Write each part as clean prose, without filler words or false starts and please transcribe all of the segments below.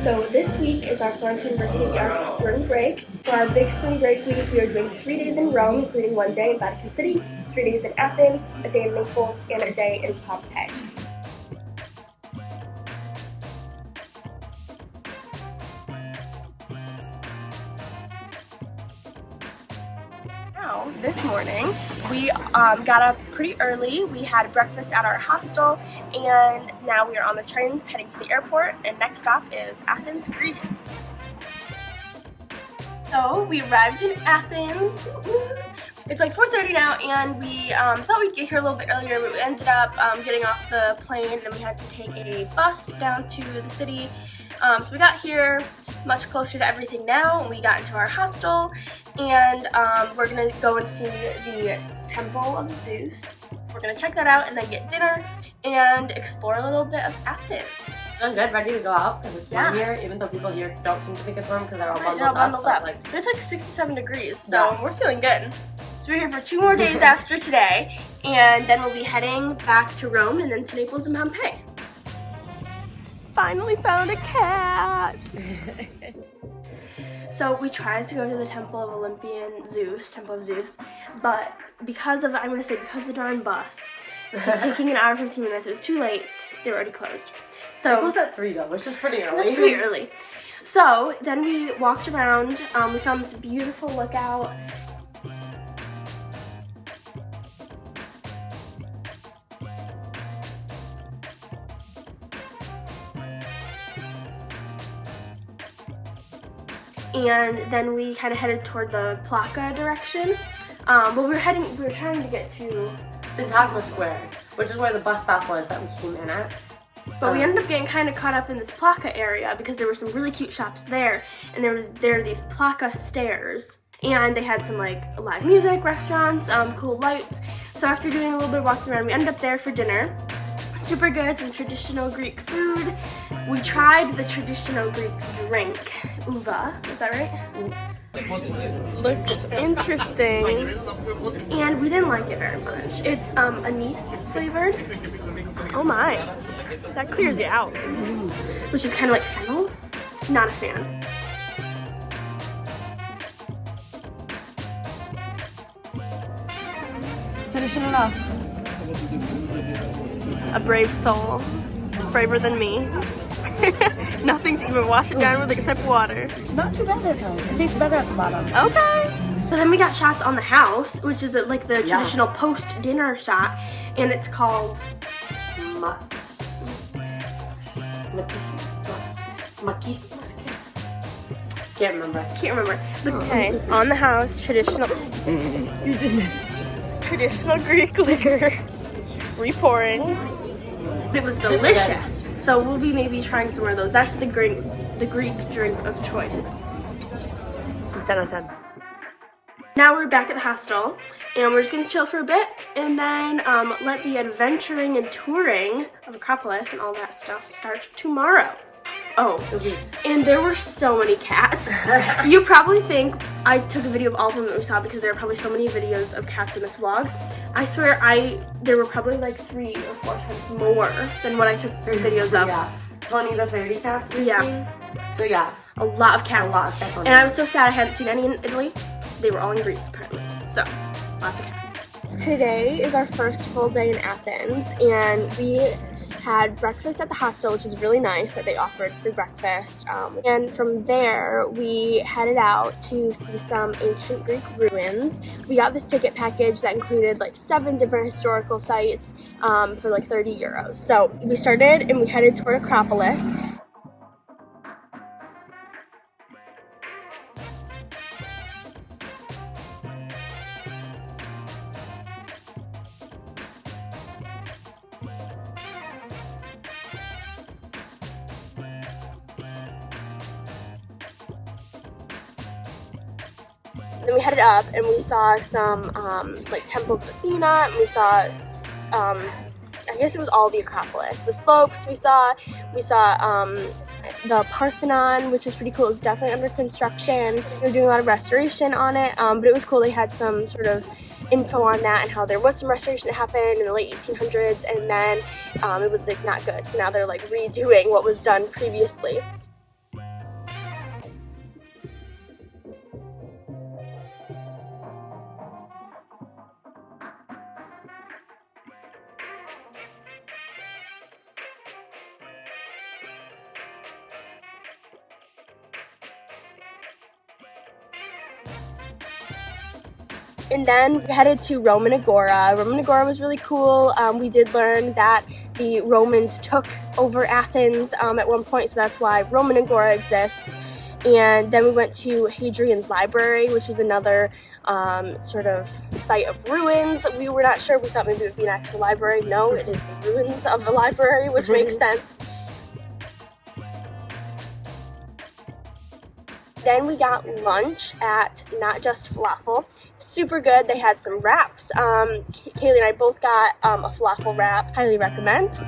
So this week is our Florence University of the Arts spring break. For our big spring break week, we are doing 3 days in Rome, including 1 day in Vatican City, 3 days in Athens, a day in Naples, and a day in Pompeii. This morning we got up pretty early. We had breakfast at our hostel, and now we are on the train heading to the airport, and next stop is Athens, Greece. So we arrived in Athens. It's like 4:30 now, and we thought we'd get here a little bit earlier, but we ended up getting off the plane, and we had to take a bus down to the city. So we got here much closer to everything now, and we got into our hostel, and we're gonna go and see the Temple of Zeus. We're gonna check that out and then get dinner and explore a little bit of Athens. I'm good, ready to go out because it's warm here, even though people here don't seem to think it's warm because they're all bundled up. But it's like 67 degrees, so we're feeling good. So we're here for 2 more days after today, and then we'll be heading back to Rome and then to Naples and Pompeii. Finally found a cat! So we tried to go to the Temple of Temple of Zeus, but because of the darn bus, taking an hour and 15 minutes, it was too late. They were already closed. So it closed at 3 though, which is pretty early. That's pretty early. So then we walked around, we found this beautiful lookout. And then we kind of headed toward the Plaka direction. But we were trying to get to Syntagma Square, which is where the bus stop was that we came in at. But we ended up getting kind of caught up in this Plaka area because there were some really cute shops there, and there were these Plaka stairs, and they had some like live music, restaurants, cool lights. So after doing a little bit of walking around, we ended up there for dinner. Super good, some traditional Greek food. We tried the traditional Greek drink, uva, is that right? Looks interesting, and we didn't like it very much. It's anise flavored. Oh my, that clears you out. Which is kind of like fennel. Not a fan. Finishing it off. A brave soul, braver than me. Nothing to even wash it down with except water. Not too bad that time. It tastes better at the bottom. Okay. So then we got shots on the house, which is like the traditional post-dinner shot, and it's called Can't remember. But okay, on the house, traditional Greek liquor, repouring. It was delicious. So we'll be maybe trying some more of those. That's the Greek drink of choice. 10 out of 10. Now we're back at the hostel, and we're just gonna chill for a bit, and then let the adventuring and touring of Acropolis and all that stuff start tomorrow. Oh, and there were so many cats. You probably think I took a video of all of them that we saw because there are probably so many videos of cats in this vlog. I swear there were probably like 3 or 4 times more than what I took videos of. Yeah, 20 to 30 cats we've seen. So yeah, a lot of cats. And I was so sad I hadn't seen any in Italy. They were all in Greece apparently. So, lots of cats. Today is our first full day in Athens, and we had breakfast at the hostel, which is really nice that they offered free breakfast. And from there, we headed out to see some ancient Greek ruins. We got this ticket package that included like 7 different historical sites for like 30 euros. So we started and we headed toward Acropolis. Then we headed up and we saw some like temples of Athena, and we saw I guess it was all the Acropolis. The slopes we saw the Parthenon, which is pretty cool. It's definitely under construction. They were doing a lot of restoration on it, but it was cool. They had some sort of info on that and how there was some restoration that happened in the late 1800s, and then it was like not good. So now they're like redoing what was done previously. And then we headed to Roman Agora. Roman Agora was really cool. We did learn that the Romans took over Athens at one point, so that's why Roman Agora exists. And then we went to Hadrian's library, which was another sort of site of ruins. We were not sure. We thought maybe it would be an actual library. No, it is the ruins of a library, which makes sense. Then we got lunch at Just Falafel. Super good. They had some wraps. Kaylee and I both got a falafel wrap. Highly recommend.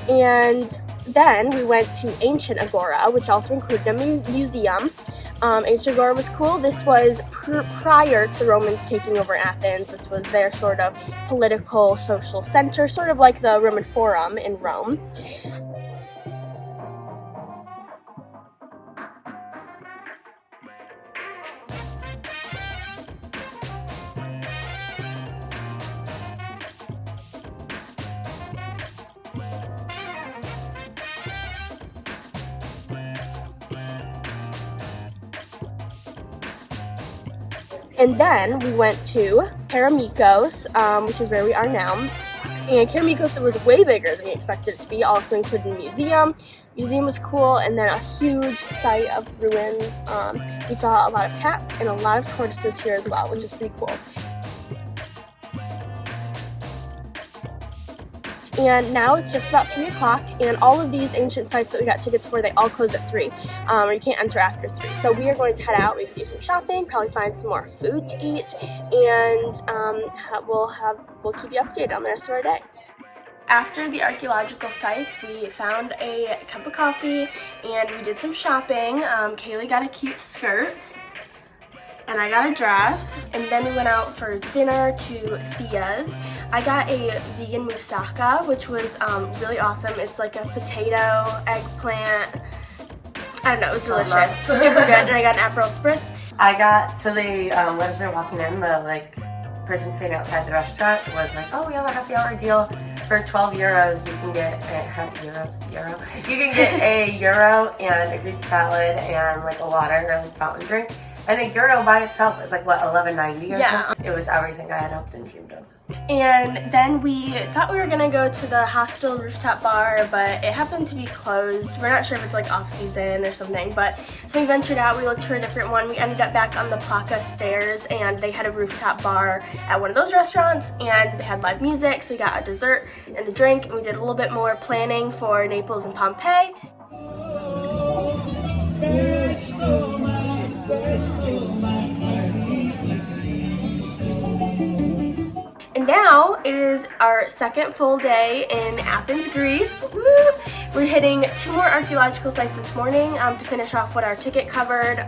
And then we went to Ancient Agora, which also included a museum. Ancient Agora was cool. This was prior to the Romans taking over Athens. This was their sort of political, social center, sort of like the Roman Forum in Rome. And then we went to Piraeus, which is where we are now. And Piraeus was way bigger than we expected it to be. Also included a museum. Museum was cool, and then a huge site of ruins. We saw a lot of cats and a lot of tortoises here as well, which is pretty cool. And now it's just about 3 o'clock, and all of these ancient sites that we got tickets for, they all close at 3, or you can't enter after 3. So we are going to head out, we can do some shopping, probably find some more food to eat, and we'll keep you updated on the rest of our day. After the archaeological sites, we found a cup of coffee, and we did some shopping. Kaylee got a cute skirt, and I got a dress, and then we went out for dinner to Thea's. I got a vegan moussaka, which was really awesome. It's like a potato, eggplant, I don't know, it was delicious. Super good. And I got an Aperol Spritz. As we were walking in, the person sitting outside the restaurant was like, oh, we have a happy hour deal. For 12 euros, you can get You can get a euro and a Greek salad and like a water or like fountain drink. And a euro by itself is like what, $11.90 or something? It was everything I had hoped and dreamed of. And then we thought we were gonna go to the hostel rooftop bar, but it happened to be closed. We're not sure if it's like off season or something, but so we ventured out, we looked for a different one. We ended up back on the Plaka stairs, and they had a rooftop bar at one of those restaurants, and they had live music, so we got a dessert and a drink, and we did a little bit more planning for Naples and Pompeii. And now it is our second full day in Athens, Greece. Woo! We're hitting 2 more archaeological sites this morning to finish off what our ticket covered.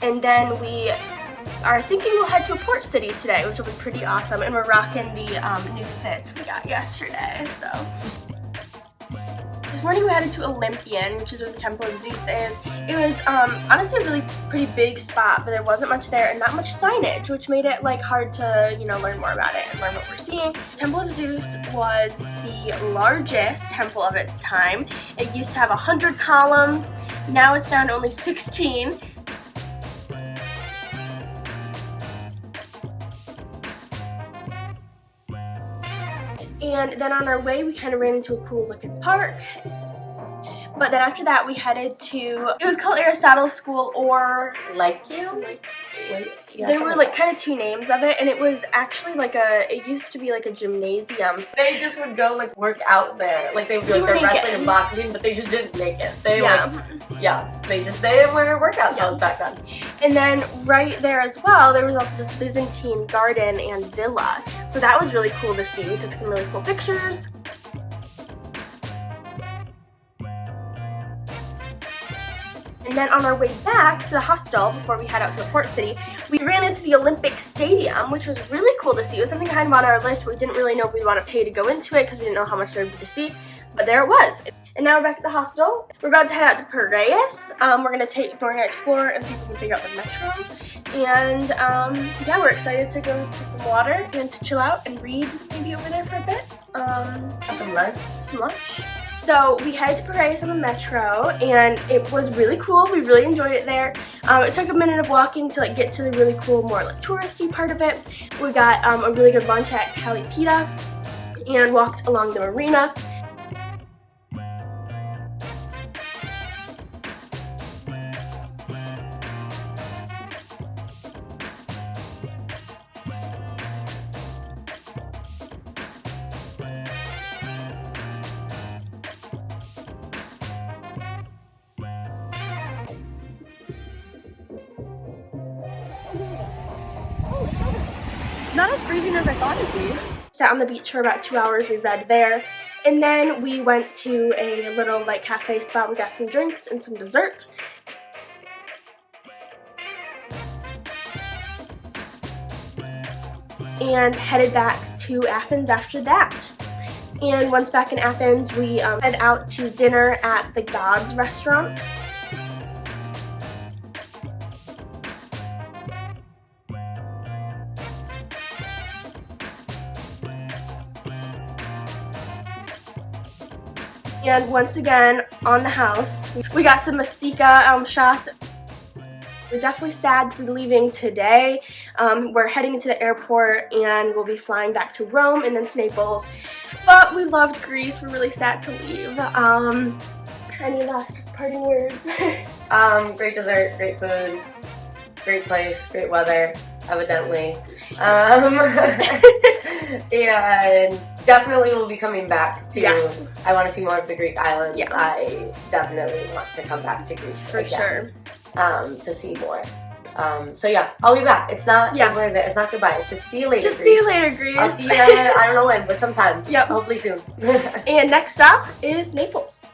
And then we are thinking we'll head to a port city today, which will be pretty awesome. And we're rocking the new fits we got yesterday. So this morning we headed to Olympian, which is where the Temple of Zeus is. It was honestly a really pretty big spot, but there wasn't much there and not much signage, which made it like hard to, learn more about it and learn what we're seeing. The Temple of Zeus was the largest temple of its time. It used to have 100 columns. Now it's down to only 16. And then on our way, we kind of ran into a cool looking park. But then after that, we headed to, it was called Aristotle School or there were like kind of 2 names of it, and it was actually it used to be like a gymnasium. They just would go like work out there. Like they would do like their wrestling and boxing, but they just didn't make it. They didn't wear workout clothes back then. And then right there as well, there was also this Byzantine garden and villa. So that was really cool to see. We took some really cool pictures. And then on our way back to the hostel, before we head out to the port city, we ran into the Olympic Stadium, which was really cool to see. It was something kind of on our list, but we didn't really know if we'd want to pay to go into it because we didn't know how much there would be to see. But there it was. And now we're back at the hostel. We're about to head out to Piraeus. We're gonna explore and see if we can figure out the metro. And we're excited to go to some water and to chill out and read maybe over there for a bit. Some lunch. Some lunch. So we headed to Piraeus on the metro, and it was really cool. We really enjoyed it there. It took a minute of walking to like get to the really cool, more like touristy part of it. We got a really good lunch at Kalipita and walked along the marina. Not as freezing as I thought it'd be. Sat on the beach for about 2 hours, we read there. And then we went to a little like cafe spot. We got some drinks and some dessert. And headed back to Athens after that. And once back in Athens, we head out to dinner at the Gods restaurant. And once again, on the house, we got some Mastika shots. We're definitely sad to be leaving today. We're heading into the airport and we'll be flying back to Rome and then to Naples. But we loved Greece. We're really sad to leave. Any last parting words? Great dessert, great food, great place, great weather, evidently. And definitely will be coming back to, Yes. I want to see more of the Greek islands. Yeah. I definitely want to come back to Greece For again, sure. to see more. So yeah, I'll be back. It's not, Yeah. it's not goodbye. It's just see you later, Just Greece. see you later, Greece. I'll see you, I don't know when, but sometime. Yep. Hopefully soon. And next stop is Naples.